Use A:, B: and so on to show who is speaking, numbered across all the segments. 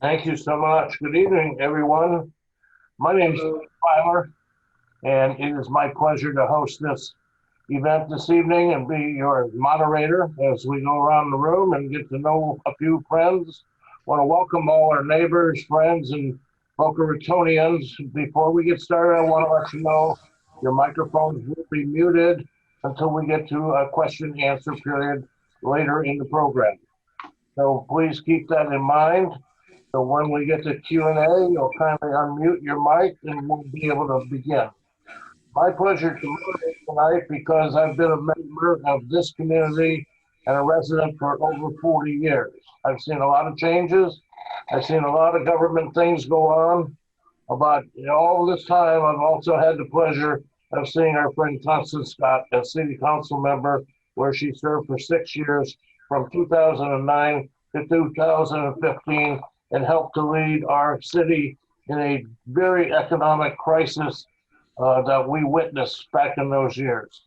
A: Thank you so much. Good evening, everyone. My name is Tyler, and it is my pleasure to host this event this evening and be your moderator as we go around the room and get to know a few friends. I want to welcome all our neighbors, friends, and Boca Ratonians. Before we get started, I want to let you know your microphones will be muted until we get to a question and answer period later in the program. So please keep that in mind. So when we get to Q&A, you'll kindly unmute your mic and we'll be able to begin. My pleasure to moderate tonight because I've been a member of this community and a resident for over 40 years. I've seen a lot of changes. I've seen a lot of government things go on. But all this time, I've also had the pleasure of seeing our friend Constance Scott as city council member, where she served for 6 years from 2009 to 2015 and helped to lead our city in a very economic crisis that we witnessed back in those years.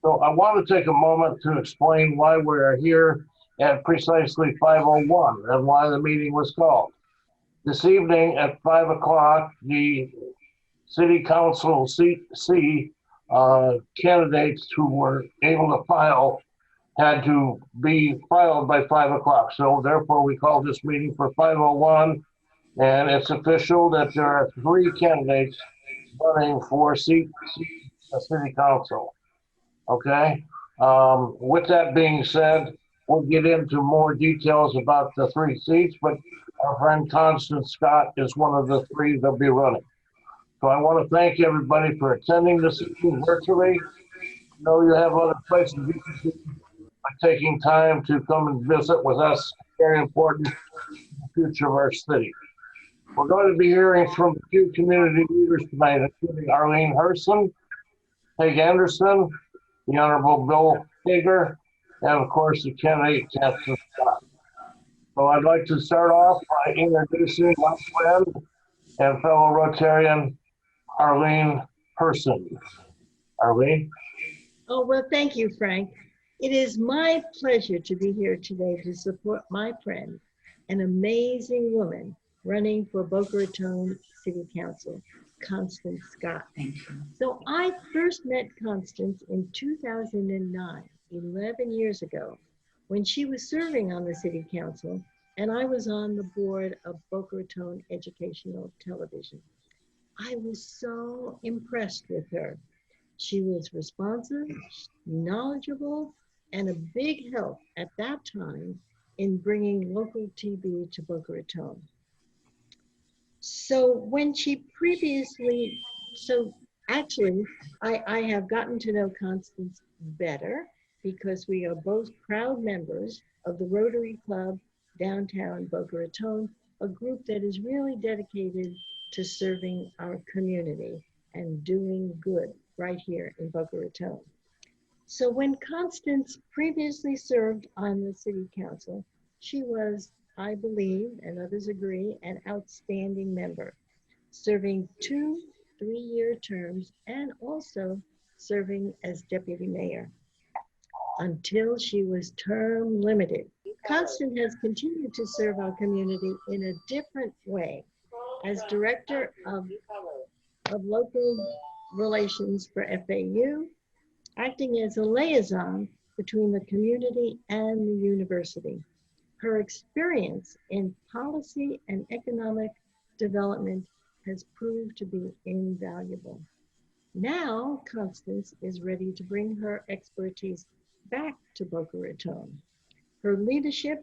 A: So I want to take a moment to explain why we're here at precisely 5:01 and why the meeting was called. This evening at 5 o'clock, the city council seat C candidates who were able to file had to be filed by 5 o'clock. So therefore we called this meeting for 5:01, and it's official that there are 3 candidates running for seat city council. Okay. With that being said, we'll get into more details about the 3 seats, but our friend Constance Scott is one of the 3 that'll be running. So I want to thank everybody for attending this evening virtually. I know you have other places you can be by taking time to come and visit with us. Very important to the future of our city. We're going to be hearing from a few community leaders tonight, including Arlene Herson, Peg Anderson, the Honorable Bill Hager, and of course the candidate Constance Scott. So I'd like to start off by introducing my friend and fellow Rotarian, Arlene Herson. Arlene?
B: Oh, well, thank you, Frank. It is my pleasure to be here today to support my friend, an amazing woman running for Boca Raton City Council, Constance Scott.
C: Thank you.
B: So I first met Constance in 2009, 11 years ago, when she was serving on the City Council and I was on the board of Boca Raton Educational Television. I was so impressed with her. She was responsive, knowledgeable, and a big help at that time in bringing local TV to Boca Raton. So when she actually, I have gotten to know Constance better because we are both proud members of the Rotary Club downtown Boca Raton, a group that is really dedicated to serving our community and doing good right here in Boca Raton. So when Constance previously served on the City Council, she was, I believe, and others agree, an outstanding member, serving 2 3-year terms and also serving as deputy mayor until she was term limited. Constance has continued to serve our community in a different way as director of local relations for FAU, acting as a liaison between the community and the university. Her experience in policy and economic development has proved to be invaluable. Now, Constance is ready to bring her expertise back to Boca Raton. Her leadership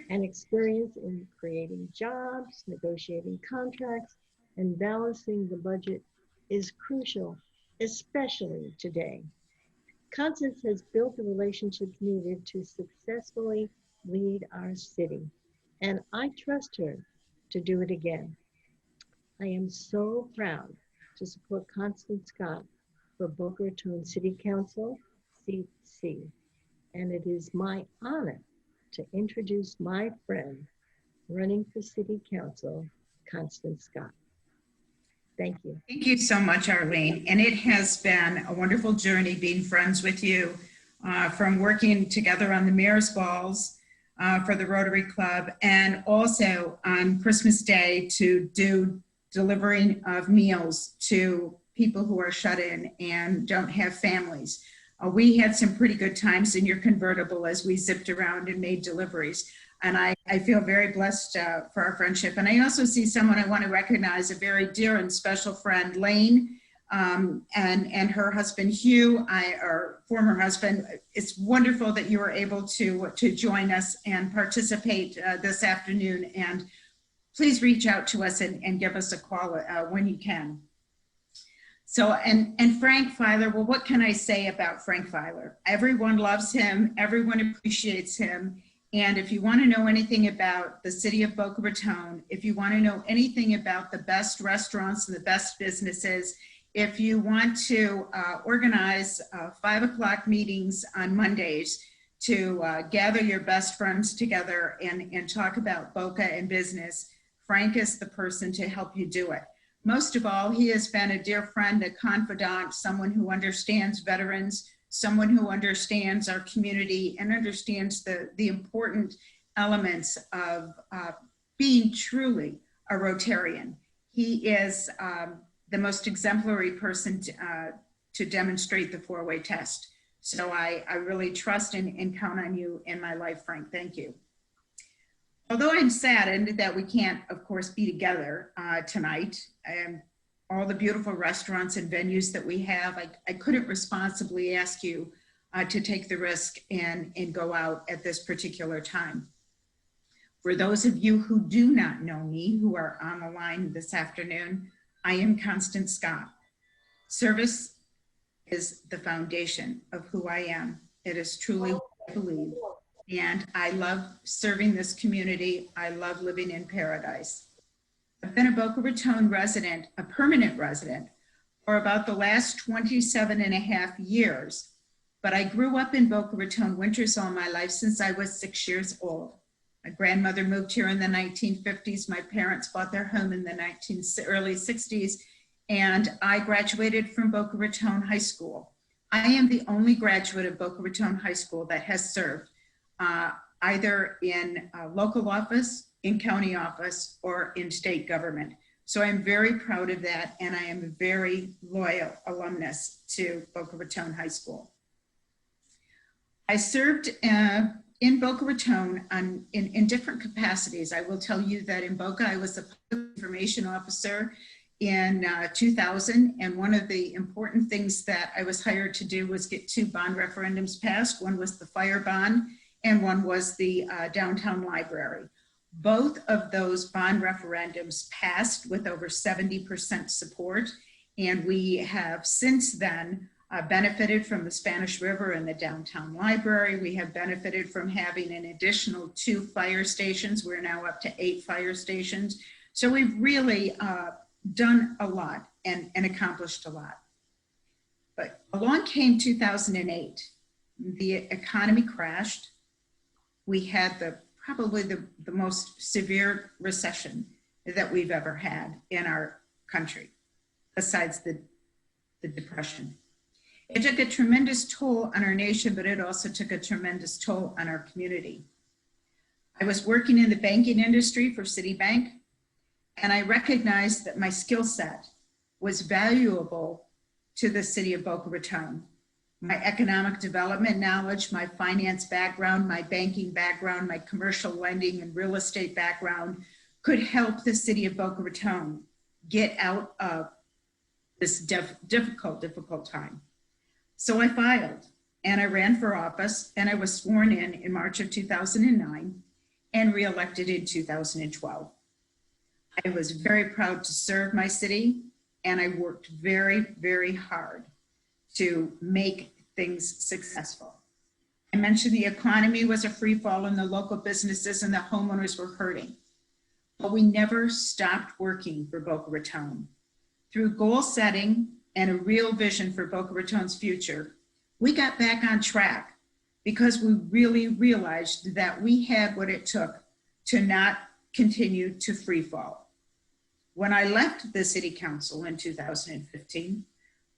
B: and experience in creating jobs, negotiating contracts, and balancing the budget is crucial, especially today. Constance has built the relationships needed to successfully lead our city, and I trust her to do it again. I am so proud to support Constance Scott for Boca Raton City Council, Seat C, and it is my honor to introduce my friend running for City Council, Constance Scott. Thank you.
C: Thank you so much, Arlene. And it has been a wonderful journey being friends with you, from working together on the mayor's balls for the Rotary Club, and also on Christmas Day to do delivering of meals to people who are shut in and don't have families. We had some pretty good times in your convertible as we zipped around and made deliveries. And I feel very blessed for our friendship. And I also see someone I want to recognize, a very dear and special friend, Lane, and her husband, Hugh, our former husband. It's wonderful that you were able to join us and participate this afternoon. And please reach out to us and give us a call when you can. So, and Frank Filer, well, what can I say about Frank Filer? Everyone loves him. Everyone appreciates him. And if you want to know anything about the city of Boca Raton, if you want to know anything about the best restaurants and the best businesses, if you want to organize 5 o'clock meetings on Mondays to gather your best friends together and talk about Boca and business, Frank is the person to help you do it. Most of all, he has been a dear friend, a confidant, someone who understands veterans, someone who understands our community and understands the important elements of being truly a Rotarian. He is the most exemplary person to demonstrate the 4-way test. So I really trust and count on you in my life, Frank. Thank you. Although I'm saddened that we can't, of course, be together tonight, all the beautiful restaurants and venues that we have, I couldn't responsibly ask you to take the risk and go out at this particular time. For those of you who do not know me, who are on the line this afternoon, I am Constance Scott. Service is the foundation of who I am. It is truly what I believe. And I love serving this community. I love living in paradise. I've been a Boca Raton resident, a permanent resident, for about the last 27 and a half years. But I grew up in Boca Raton winters all my life since I was 6 years old. My grandmother moved here in the 1950s. My parents bought their home in the early 60s. And I graduated from Boca Raton High School. I am the only graduate of Boca Raton High School that has served either in local office, in county office, or in state government. So I'm very proud of that, and I am a very loyal alumnus to Boca Raton High School. I served in Boca Raton in different capacities. I will tell you that in Boca, I was a public information officer in 2000, and one of the important things that I was hired to do was get 2 bond referendums passed. One was the fire bond, and one was the downtown library. Both of those bond referendums passed with over 70% support, and we have since then benefited from the Spanish River and the downtown library. We have benefited from having an additional 2 fire stations. We're now up to 8 fire stations. So we've really done a lot and accomplished a lot. But along came 2008. The economy crashed. We had probably the most severe recession that we've ever had in our country, besides the Depression. It took a tremendous toll on our nation, but it also took a tremendous toll on our community. I was working in the banking industry for Citibank, and I recognized that my skill set was valuable to the city of Boca Raton. My economic development knowledge, my finance background, my banking background, my commercial lending and real estate background could help the city of Boca Raton get out of this difficult time. So I filed and I ran for office, and I was sworn in March of 2009 and reelected in 2012. I was very proud to serve my city, and I worked very, very hard to make things successful. I mentioned the economy was a free fall and the local businesses and the homeowners were hurting, but we never stopped working for Boca Raton. Through goal setting and a real vision for Boca Raton's future, we got back on track because we really realized that we had what it took to not continue to free fall. When I left the city council in 2015,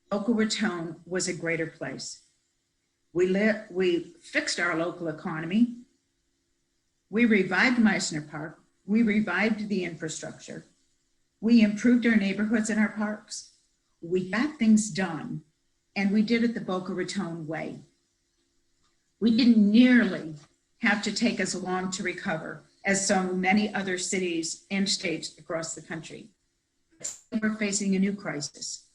C: Boca Raton was a greater place. We fixed our local economy. We revived Meisner Park. We revived the infrastructure. We improved our neighborhoods and our parks. We got things done, and we did it the Boca Raton way. We didn't nearly have to take as long to recover as so many other cities and states across the country. We're facing a new crisis.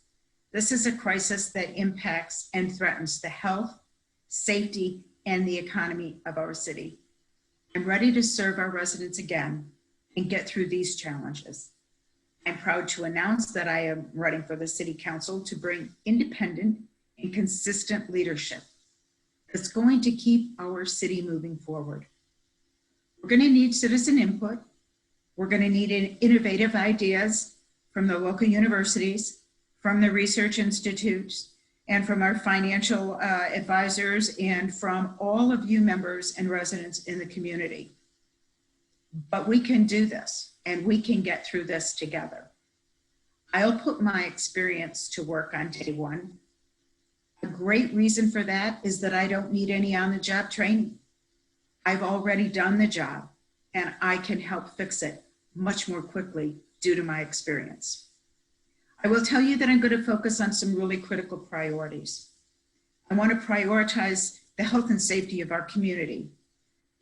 C: This is a crisis that impacts and threatens the health, safety, and the economy of our city. I'm ready to serve our residents again and get through these challenges. I'm proud to announce that I am running for the City Council to bring independent and consistent leadership that's going to keep our city moving forward. We're going to need citizen input. We're going to need innovative ideas from the local universities, from the research institutes, and from our financial advisors, and from all of you members and residents in the community. But we can do this, and we can get through this together. I'll put my experience to work on day one. A great reason for that is that I don't need any on-the-job training. I've already done the job, and I can help fix it much more quickly due to my experience. I will tell you that I'm going to focus on some really critical priorities. I want to prioritize the health and safety of our community.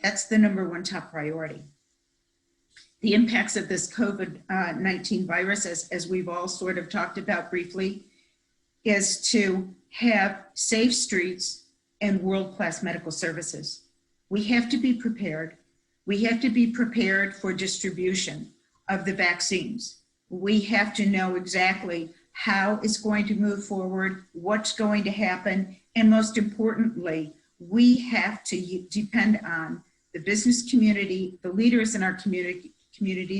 C: That's the number one top priority. The impacts of this COVID-19 virus, as we've all sort of talked about briefly, is to have safe streets and world-class medical services. We have to be prepared. We have to be prepared for distribution of the vaccines. We have to know exactly how it's going to move forward, what's going to happen, and most importantly, we have to depend on the business community, the leaders in our community,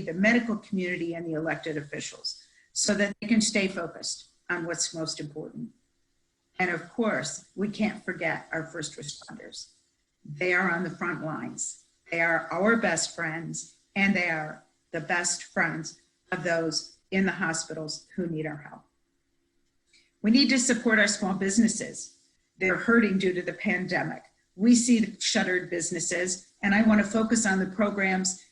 C: the medical community, and the elected officials, so that they can stay focused on what's most important. And of course, we can't forget our first responders. They are on the front lines. They are our best friends, and they are the best friends of those in the hospitals who need our help. We need to support our small businesses. They're hurting due to the pandemic. We see the shuttered businesses, and I want to focus on the programs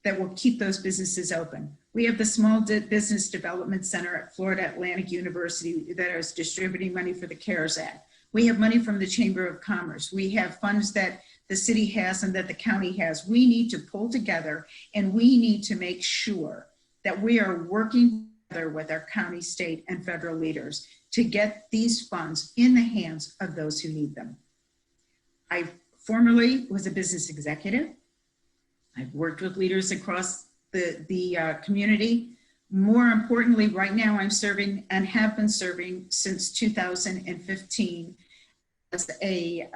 C: that will keep those businesses open. We have the Small Business Development Center at Florida Atlantic University that is distributing money for the CARES Act. We have money from the Chamber of Commerce. We have funds that the city has and that the county has. We need to pull together, and we need to make sure that we are working together with our county, state, and federal leaders to get these funds in the hands of those who need them. I formerly was a business executive. I've worked with leaders across the community. More importantly, right now I'm serving and have been serving since 2015 as a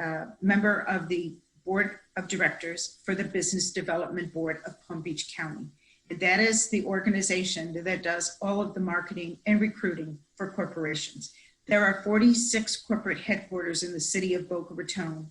C: member of the Board of Directors for the Business Development Board of Palm Beach County. And that is the organization that does all of the marketing and recruiting for corporations. There are 46 corporate headquarters in the city of Boca Raton,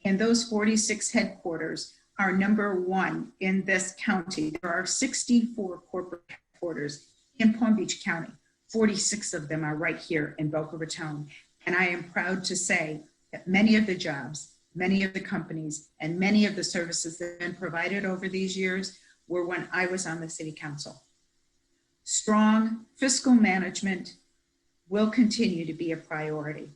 C: and those 46 headquarters are number one in this county. There are 64 corporate headquarters in Palm Beach County. 46 of them are right here in Boca Raton. And I am proud to say that many of the jobs, many of the companies, and many of the services that have been provided over these years were when I was on the city council. Strong fiscal management will continue to be a priority.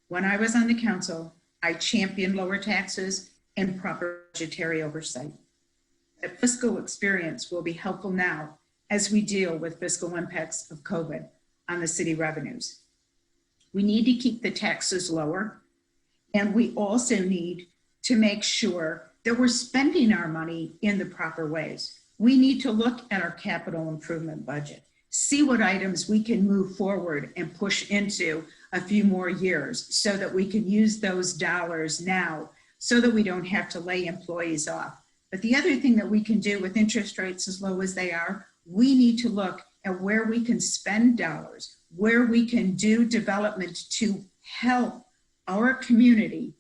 C: When I was on the council, I championed lower taxes and proper budgetary oversight. That fiscal experience will be helpful now as we deal with fiscal impacts of COVID on the city revenues. We need to keep the taxes lower, and we also need to make sure that we're spending our money in the proper ways. We need to look at our capital improvement budget, see what items we can move forward and push into a few more years so that we can use those dollars now so that we don't have to lay employees off. But the other thing that we can do with interest rates as low as they are, we need to look at where we can spend dollars, where we can do development to help our community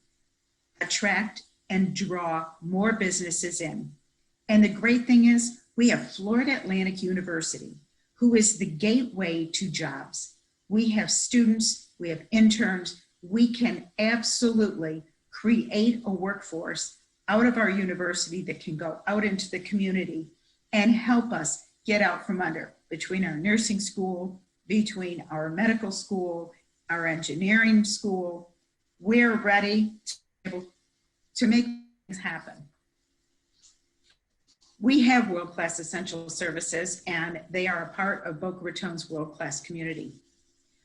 C: attract and draw more businesses in. And the great thing is we have Florida Atlantic University, who is the gateway to jobs. We have students, we have interns. We can absolutely create a workforce out of our university that can go out into the community and help us get out from under, between our nursing school, between our medical school, our engineering school. We're ready to make things happen. We have world-class essential services, and they are a part of Boca Raton's world-class community.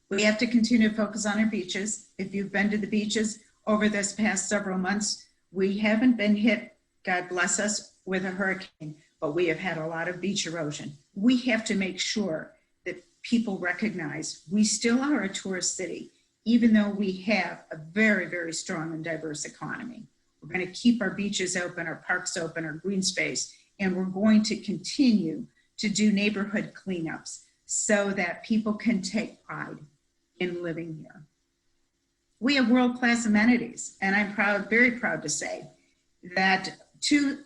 C: We have to continue to focus on our beaches. If you've been to the beaches over this past several months, we haven't been hit, God bless us, with a hurricane, but we have had a lot of beach erosion. We have to make sure that people recognize we still are a tourist city, even though we have a very, very strong and diverse economy. We're going to keep our beaches open, our parks open, our green space, and we're going to continue to do neighborhood cleanups so that people can take pride in living here. We have world-class amenities, and I'm proud, very proud to say that two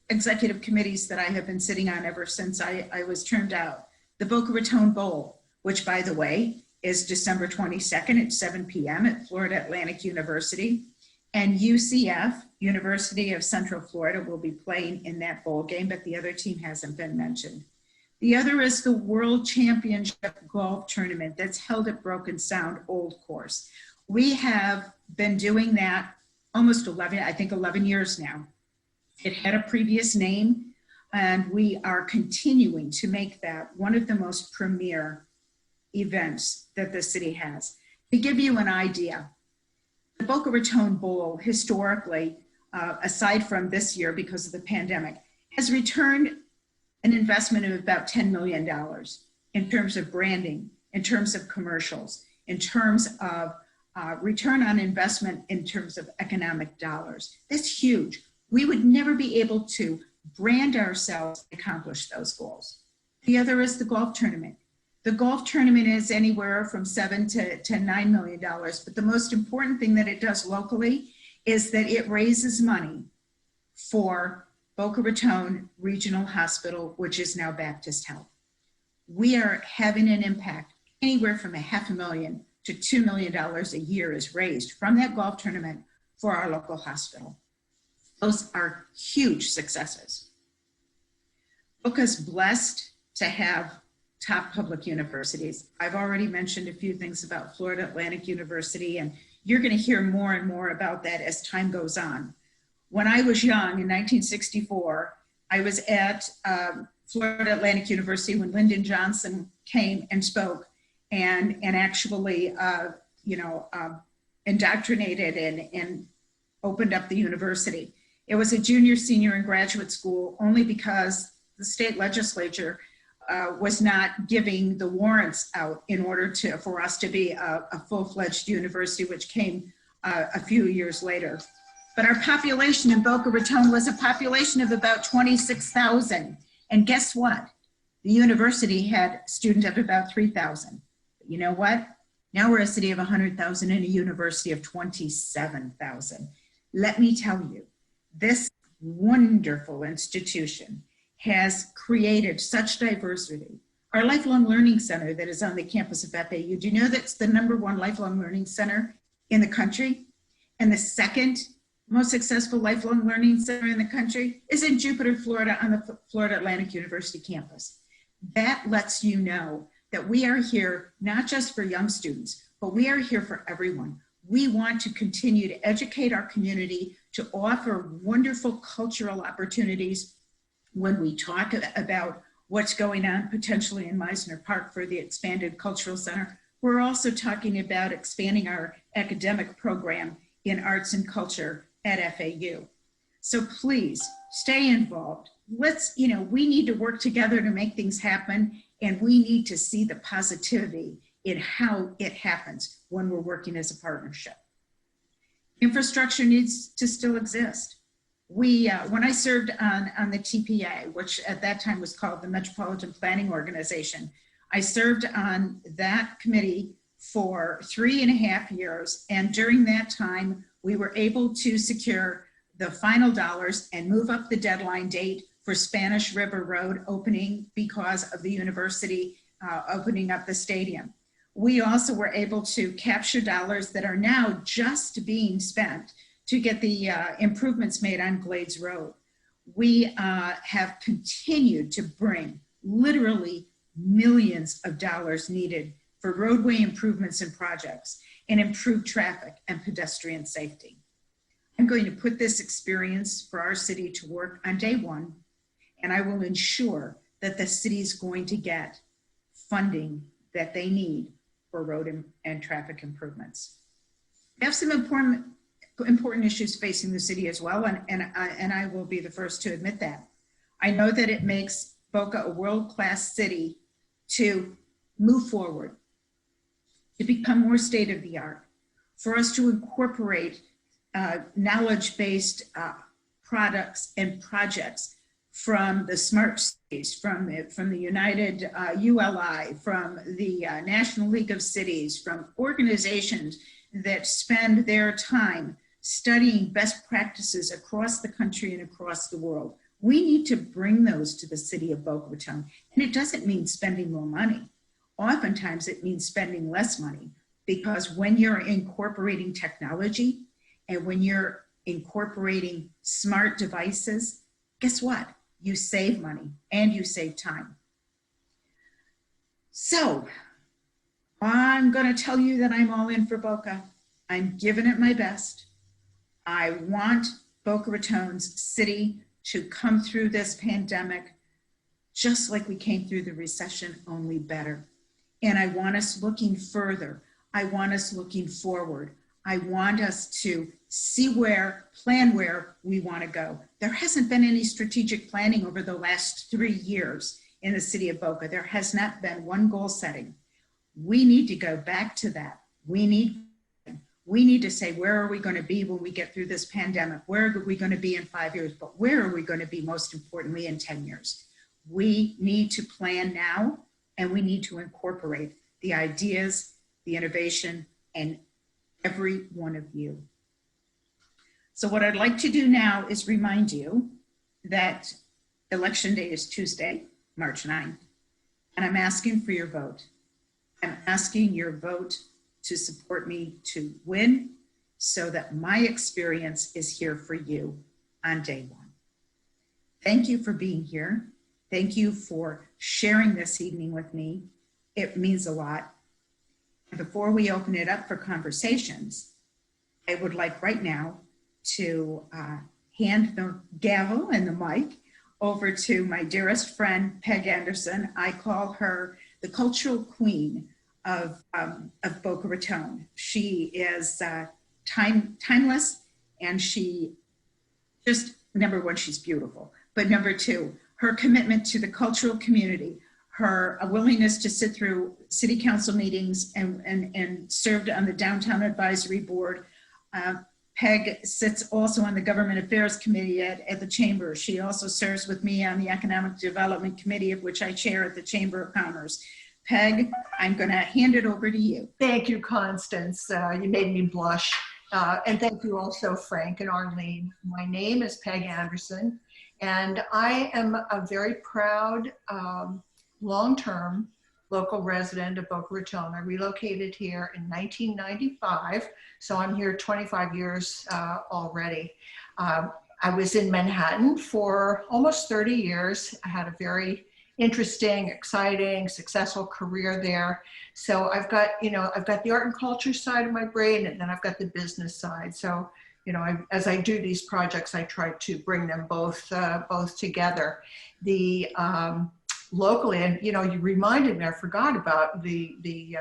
C: executive committees that I have been sitting on ever since I was turned out. The Boca Raton Bowl, which, by the way, is December 22nd at 7 p.m. at Florida Atlantic University. And UCF, University of Central Florida, will be playing in that bowl game, but the other team hasn't been mentioned. The other is the World Championship Golf Tournament that's held at Broken Sound Old Course. We have been doing that almost 11 years now. It had a previous name, and we are continuing to make that one of the most premier events that the city has. To give you an idea, the Boca Raton Bowl historically, aside from this year because of the pandemic, has returned an investment of about $10 million in terms of branding, in terms of commercials, in terms of return on investment, in terms of economic dollars. That's huge. We would never be able to brand ourselves and accomplish those goals. The other is the golf tournament. The golf tournament is anywhere from $7 to $9 million, but the most important thing that it does locally is that it raises money for Boca Raton Regional Hospital, which is now Baptist Health. We are having an impact. Anywhere from $500,000 to $2 million a year is raised from that golf tournament for our local hospital. Those are huge successes. Boca's blessed to have top public universities. I've already mentioned a few things about Florida Atlantic University, and you're going to hear more and more about that as time goes on. When I was young in 1964, I was at Florida Atlantic University when Lyndon Johnson came and spoke and actually, indoctrinated and opened up the university. It was a junior, senior, and graduate school only because the state legislature was not giving the warrants out in order for us to be a full-fledged university, which came a few years later. But our population in Boca Raton was a population of about 26,000. And guess what? The university had students of about 3,000. But you know what? Now we're a city of 100,000 and a university of 27,000. Let me tell you, this wonderful institution has created such diversity. Our Lifelong Learning Center that is on the campus of FAU, do you know that's the #1 lifelong learning center in the country? And the second most successful lifelong learning center in the country is in Jupiter, Florida, on the Florida Atlantic University campus. That lets you know that we are here not just for young students, but we are here for everyone. We want to continue to educate our community, to offer wonderful cultural opportunities. When we talk about what's going on potentially in Meisner Park for the expanded cultural center, we're also talking about expanding our academic program in arts and culture at FAU. So please stay involved. We need to work together to make things happen, and we need to see the positivity in how it happens when we're working as a partnership. Infrastructure needs to still exist. When I served on the TPA, which at that time was called the Metropolitan Planning Organization, I served on that committee for 3.5 years. And during that time, we were able to secure the final dollars and move up the deadline date for Spanish River Road opening because of the university opening up the stadium. We also were able to capture dollars that are now just being spent to get the improvements made on Glades Road. We have continued to bring literally millions of dollars needed for roadway improvements and projects and improved traffic and pedestrian safety. I'm going to put this experience for our city to work on day one, and I will ensure that the city is going to get funding that they need for road and traffic improvements. We have some important issues facing the city as well, and I will be the first to admit that. I know that it makes Boca a world-class city to move forward, to become more state-of-the-art, for us to incorporate knowledge-based products and projects from the smart cities, from the United ULI, from the National League of Cities, from organizations that spend their time studying best practices across the country and across the world. We need to bring those to the city of Boca Raton. And it doesn't mean spending more money. Oftentimes it means spending less money, because when you're incorporating technology and when you're incorporating smart devices, guess what? You save money and you save time. So I'm going to tell you that I'm all in for Boca. I'm giving it my best. I want Boca Raton's city to come through this pandemic just like we came through the recession, only better. And I want us looking further. I want us looking forward. I want us to see plan where we want to go. There hasn't been any strategic planning over the last 3 years in the city of Boca. There has not been one goal setting. We need to go back to that. We need to say, where are we going to be when we get through this pandemic? Where are we going to be in 5 years? But where are we going to be most importantly in 10 years? We need to plan now, and we need to incorporate the ideas, the innovation, and every one of you. So what I'd like to do now is remind you that Election Day is Tuesday, March 9th, and I'm asking for your vote. I'm asking your vote to support me to win so that my experience is here for you on day one. Thank you for being here. Thank you for sharing this evening with me. It means a lot. And before we open it up for conversations, I would like right now to hand the gavel and the mic over to my dearest friend, Peg Anderson. I call her the cultural queen of Boca Raton. She is timeless, and she just, number one, she's beautiful. But number two, her commitment to the cultural community, her willingness to sit through city council meetings and served on the Downtown Advisory Board. Peg sits also on the Government Affairs Committee at the Chamber. She also serves with me on the Economic Development Committee, of which I chair at the Chamber of Commerce. Peg, I'm going to hand it over to you.
D: Thank you, Constance. You made me blush. And thank you also, Frank and Arlene. My name is Peg Anderson, and I am a very proud long-term local resident of Boca Raton. I relocated here in 1995, so I'm here 25 years already. I was in Manhattan for almost 30 years. I had a very interesting, exciting, successful career there. So I've got the art and culture side of my brain, and then I've got the business side. So, as I do these projects, I try to bring them both together. The locally, and you reminded me, I forgot about the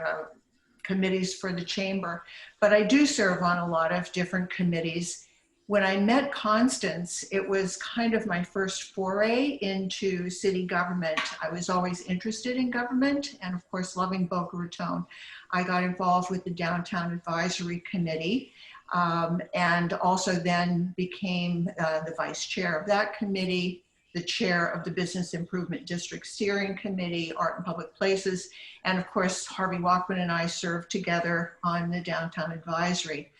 D: committees for the chamber, but I do serve on a lot of different committees. When I met Constance, it was kind of my first foray into city government. I was always interested in government, and of course, loving Boca Raton. I got involved with the Downtown Advisory Committee, and also then became the vice chair of that committee, the chair of the Business Improvement District Steering Committee, Art and Public Places, and of course, Harvey Walkman and I served together on the Downtown Advisory.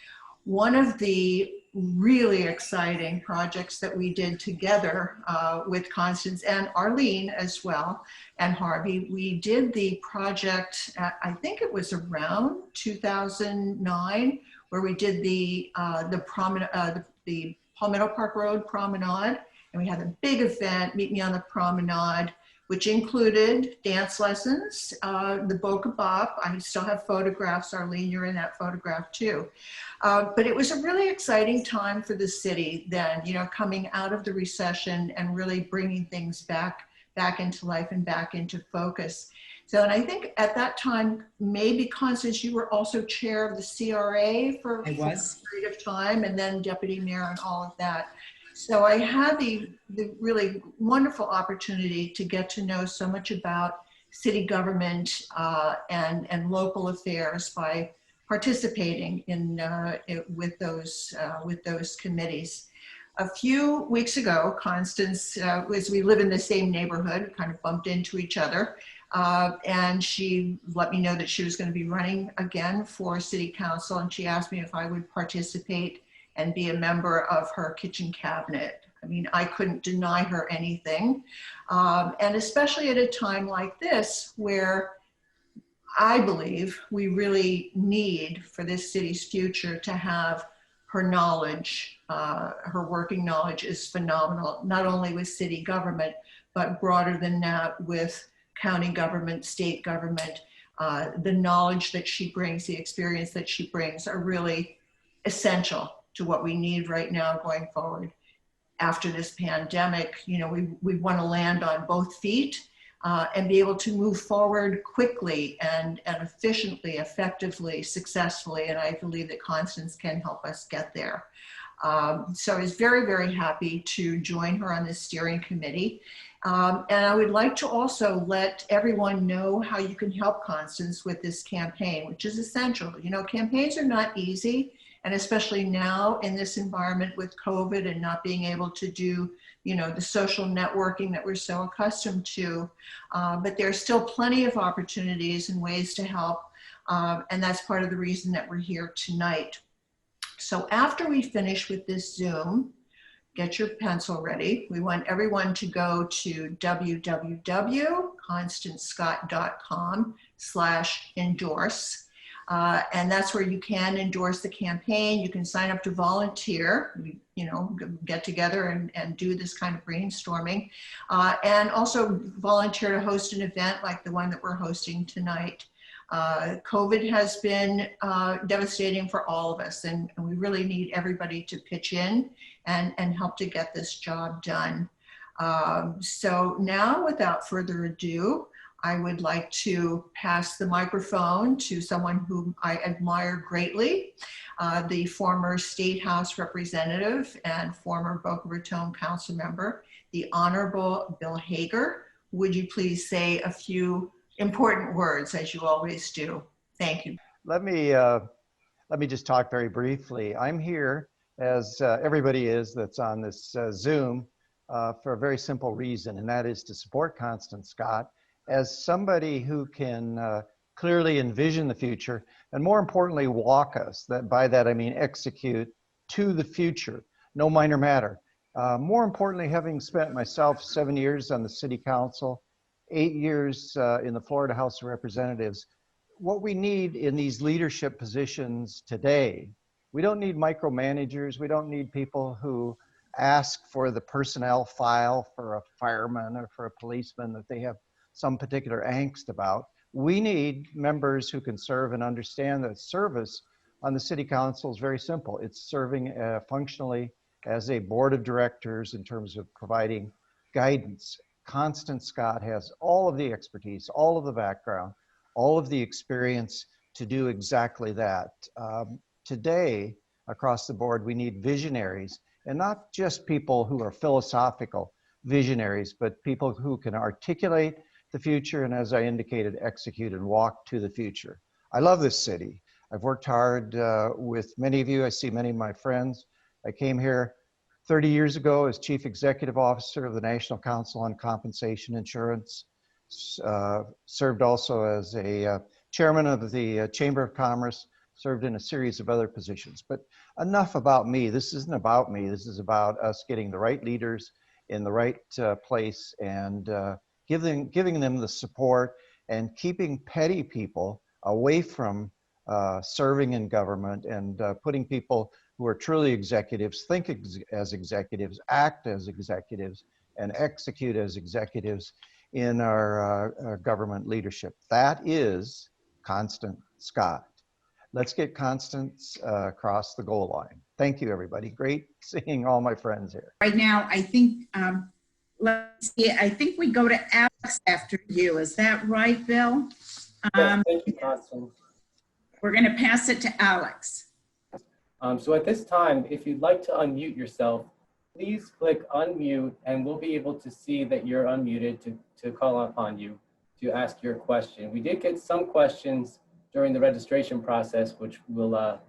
D: One of the really exciting projects that we did together with Constance and Arlene as well, and Harvey. We did the project, I think it was around 2009, where we did the Palmetto Park Road Promenade, and we had a big event, Meet Me on the Promenade, which included dance lessons, the Boca Bop. I still have photographs. Arlene, you're in that photograph too. But it was a really exciting time for the city then, you know, coming out of the recession and really bringing things back into life and back into focus. So, and I think at that time, maybe Constance, you were also chair of the CRA for a period of time, and then deputy mayor and all of that. So I had the really wonderful opportunity to get to know so much about city government and local affairs by participating in with those committees. A few weeks ago, Constance, as we live in the same neighborhood, kind of bumped into each other, and she let me know that she was going to be running again for city council, and she asked me if I would participate and be a member of her kitchen cabinet. I mean, I couldn't deny her anything. And especially at a time like this, where I believe we really need for this city's future to have her knowledge, her working knowledge is phenomenal, not only with city government, but broader than that with county government, state government. The knowledge that she brings, the experience that she brings are really essential to what we need right now going forward. After this pandemic, you know, we want to land on both feet and be able to move forward quickly and efficiently, effectively, successfully. And I believe that Constance can help us get there. So I was very, very happy to join her on this steering committee. And I would like to also let everyone know how you can help Constance with this campaign, which is essential. You know, campaigns are not easy. And especially now in this environment with COVID and not being able to do, you know, the social networking that we're so accustomed to. But there's still plenty of opportunities and ways to help. And that's part of the reason that we're here tonight. So after we finish with this Zoom, get your pencil ready. We want everyone to go to www.constancescott.com/endorse. And that's where you can endorse the campaign. You can sign up to volunteer, you know, get together and do this kind of brainstorming. And also volunteer to host an event like the one that we're hosting tonight. COVID has been devastating for all of us, and we really need everybody to pitch in and help to get this job done. So now, without further ado, I would like to pass the microphone to someone whom I admire greatly, the former State House representative and former Boca Raton council member, the Honorable Bill Hager. Would you please say a few important words, as you always do? Thank you.
E: Let me just talk very briefly. I'm here, as everybody is that's on this Zoom, for a very simple reason, and that is to support Constance Scott as somebody who can clearly envision the future, and more importantly, walk us. That by that I mean execute to the future, no minor matter. More importantly, having spent myself 7 years on the City Council, 8 years in the Florida House of Representatives, what we need in these leadership positions today, we don't need micromanagers. We don't need people who ask for the personnel file for a fireman or for a policeman that they have some particular angst about. We need members who can serve and understand that service on the City Council is very simple. It's serving functionally as a board of directors in terms of providing guidance. Constance Scott has all of the expertise, all of the background, all of the experience to do exactly that. Today, across the board, we need visionaries, and not just people who are philosophical visionaries, but people who can articulate the future and, as I indicated, execute and walk to the future. I love this city. I've worked hard with many of you. I see many of my friends. I came here 30 years ago as Chief Executive Officer of the National Council on Compensation Insurance, served also as a chairman of the Chamber of Commerce, served in a series of other positions. But enough about me. This isn't about me. This is about us getting the right leaders in the right place and giving them the support and keeping petty people away from serving in government and putting people who are truly executives, think as executives, act as executives, and execute as executives in our government leadership. That is Constance Scott. Let's get Constance across the goal line. Thank you, everybody. Great seeing all my friends here.
C: Right now, I think, let's see, I think we go to Alex after you. Is that right, Bill?
F: Yes, thank you, Constance.
C: We're going to pass it to Alex.
F: So at this time, if you'd like to unmute yourself, please click unmute and we'll be able to see that you're unmuted to call upon you to ask your question. We did get some questions during the registration process, which we'll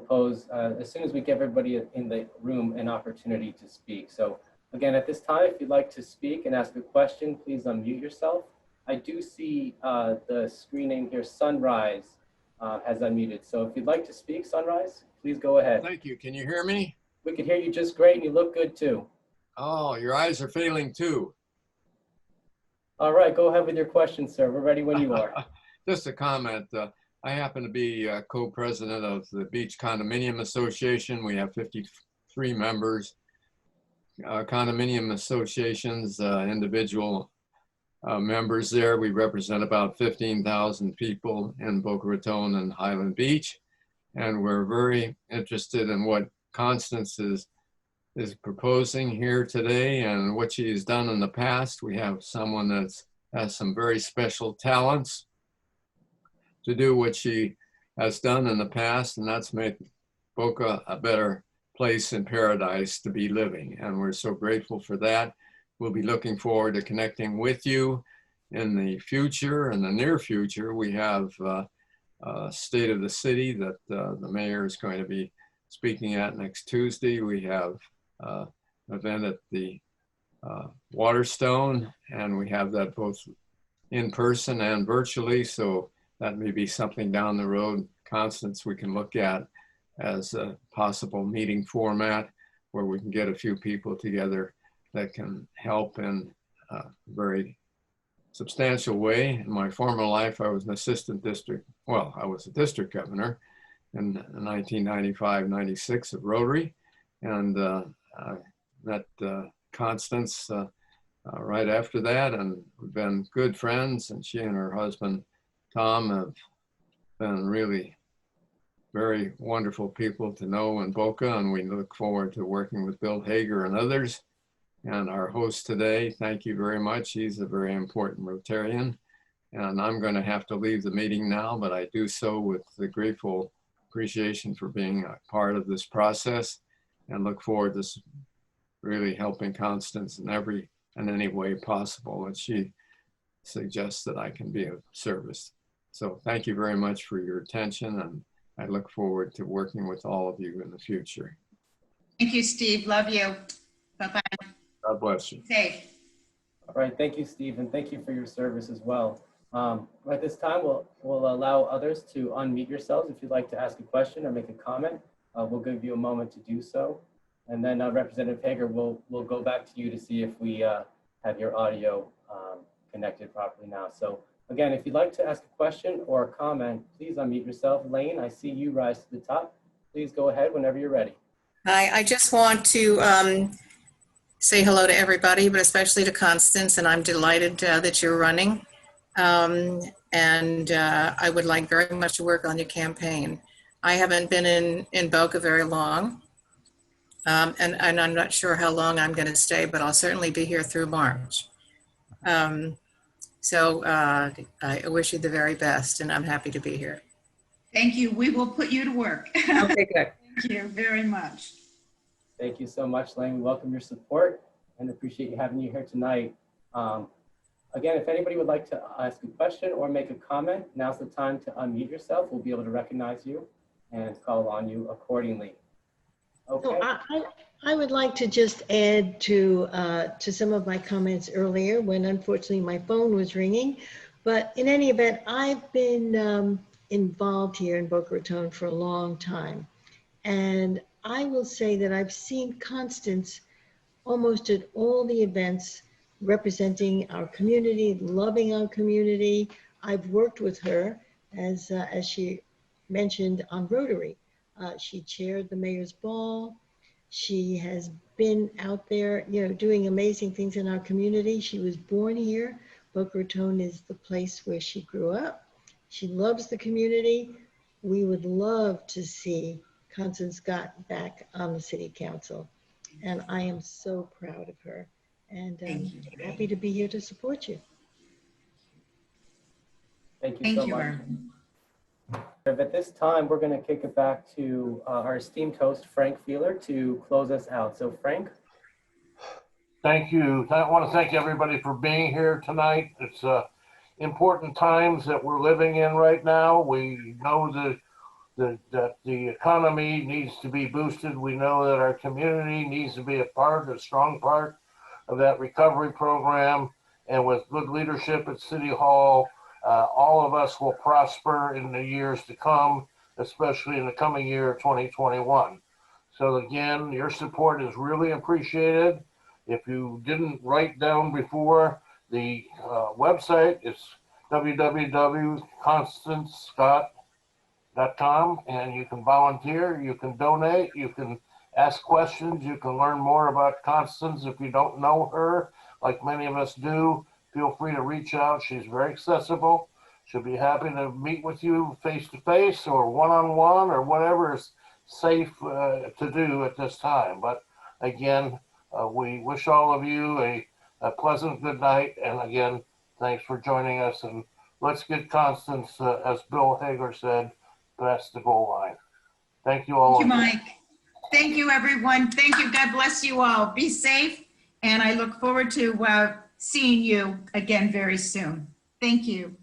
F: pose as soon as we give everybody in the room an opportunity to speak. So again, at this time, if you'd like to speak and ask a question, please unmute yourself. I do see the screen name here, Sunrise, has unmuted. So if you'd like to speak, Sunrise, please go ahead.
G: Thank you. Can you hear me?
F: We can hear you just great and you look good too.
G: Oh, your eyes are failing too.
F: All right, go ahead with your question, sir. We're ready when you are.
G: Just a comment. I happen to be co-president of the Beach Condominium Association. We have 53 members. Condominium associations, individual members there. We represent about 15,000 people in Boca Raton and Highland Beach. And we're very interested in what Constance is proposing here today and what she has done in the past. We have someone that has some very special talents to do what she has done in the past, and that's make Boca a better place in paradise to be living. And we're so grateful for that. We'll be looking forward to connecting with you in the future, in the near future. We have State of the City that the mayor is going to be speaking at next Tuesday. We have an event at the Waterstone, and we have that both in person and virtually. So that may be something down the road, Constance, we can look at as a possible meeting format where we can get a few people together that can help in a very substantial way. In my former life, I was an assistant district, well, I was a district governor in 1995-96 of Rotary, and I met Constance right after that, and we've been good friends, and she and her husband, Tom, have been really very wonderful people to know in Boca, and we look forward to working with Bill Hager and others. And our host today, thank you very much. He's a very important Rotarian. And I'm going to have to leave the meeting now, but I do so with the grateful appreciation for being a part of this process and look forward to really helping Constance in any way possible that she suggests that I can be of service. So thank you very much for your attention, and I look forward to working with all of you in the future.
C: Thank you, Steve. Love you. Bye-bye.
G: God bless you.
C: Safe.
F: All right, thank you, Steve, and thank you for your service as well. At this time, we'll allow others to unmute yourselves. If you'd like to ask a question or make a comment, we'll give you a moment to do so. And then Representative Hager, we'll go back to you to see if we have your audio connected properly now. So again, if you'd like to ask a question or a comment, please unmute yourself. Lane, I see you rise to the top. Please go ahead whenever you're ready.
H: Hi, I just want to say hello to everybody, but especially to Constance, and I'm delighted that you're running. I would like very much to work on your campaign. I haven't been in Boca very long, and I'm not sure how long I'm going to stay, but I'll certainly be here through March. I wish you the very best, and I'm happy to be here.
C: Thank you. We will put you to work.
H: Okay, good.
C: Thank you very much.
F: Thank you so much, Lane. We welcome your support and appreciate you having you here tonight. Again, if anybody would like to ask a question or make a comment, now's the time to unmute yourself. We'll be able to recognize you and call on you accordingly. Okay.
B: So I would like to just add to some of my comments earlier when unfortunately my phone was ringing. But in any event, I've been involved here in Boca Raton for a long time. And I will say that I've seen Constance almost at all the events representing our community, loving our community. I've worked with her, as she mentioned, on Rotary. She chaired the Mayor's Ball. She has been out there, you know, doing amazing things in our community. She was born here. Boca Raton is the place where she grew up. She loves the community. We would love to see Constance Scott back on the city council. And I am so proud of her, and
C: Thank you.
B: happy to be here to support you.
F: Thank you
C: Thank
F: so
C: you,
F: much.
C: Irvin.
F: At this time, we're going to kick it back to our esteemed host, Frank Feeler, to close us out. So Frank?
A: Thank you. I want to thank everybody for being here tonight. It's important times that we're living in right now. We know that the economy needs to be boosted. We know that our community needs to be a strong part of that recovery program. And with good leadership at City Hall, all of us will prosper in the years to come, especially in the coming year, 2021. So again, your support is really appreciated. If you didn't write down before, the website is www.constancescott.com, and you can volunteer, you can donate, you can ask questions, you can learn more about Constance. If you don't know her, like many of us do, feel free to reach out. She's very accessible. She'll be happy to meet with you face to face or one-on-one or whatever is safe to do at this time. But again, we wish all of you a pleasant good night. And again, thanks for joining us. And let's get Constance, as Bill Hager said, past the goal line. Thank you all.
C: Thank you, Mike. Thank you, everyone. Thank you. God bless you all. Be safe. And I look forward to seeing you again very soon. Thank you.